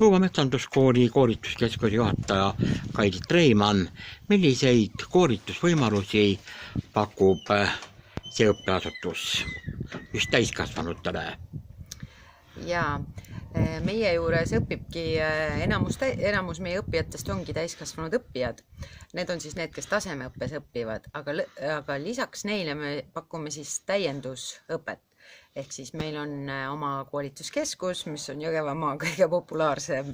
Luuametsanduskooli koolituskeskuse juhataja Kaidi Treimann, milliseid koolitusvõimalusi pakub see õppeasutus just täiskasvanutele? Jaa, meie juures õpibki enamus meie õppijatest ongi täiskasvanud õppijad. Need on siis need, kes tasemeõppes õppivad, aga lisaks neile me pakume siis täiendusõpet. Ehk siis meil on oma koolituskeskus, mis on Jõgevamaa kõige populaarsem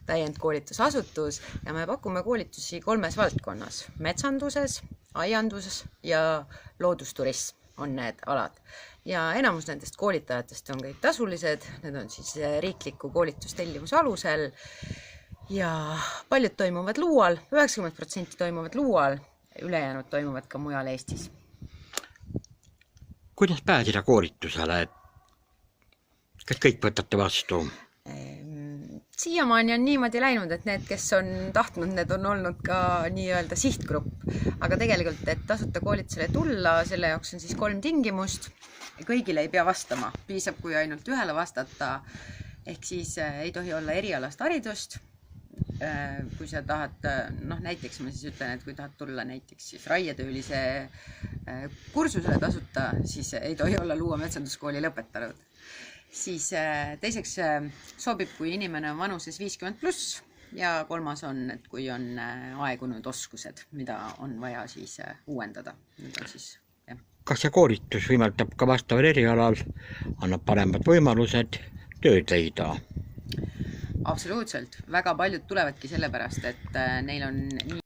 täiendkoolitusasutus ja me pakume koolitusi 3 valdkonnas: metsanduses, aianduses ja loodusturism on need alad. Ja enamus nendest koolitajatest on kõik tasulised, need on siis riikliku koolitustellimuse alusel ja paljud toimuvad Luual, 90% toimuvad Luual, ülejäänud toimuvad ka mujal Eestis. Kuidas pääsida koolitusele? Kas kõik võtate vastu? Siiamaani on niimoodi läinud, et need, kes on tahtnud, need on olnud ka nii-öelda sihtgrupp. Aga tegelikult, et tasuta koolitusele tulla, selle jaoks on siis 3 tingimust. Kõigile ei pea vastama, piisab kui ainult ühele vastata. Ehk siis ei tohi olla erialast haridust. Kui sa tahad, näiteks ma siis ütlen, et kui tahad tulla näiteks siis raietöölise kursusele tasuta, siis ei tohi olla Luuametsanduskooli lõpetanud. Siis teiseks sobib, kui inimene on vanuses 50+ ja 3. on, et kui on aegunud oskused, mida on vaja siis uuendada. Kas see koolitus võimaldab ka vastaval erialal, annab paremad võimalused tööd leida? Absoluutselt. Väga paljud tulevadki sellepärast, et neil on nii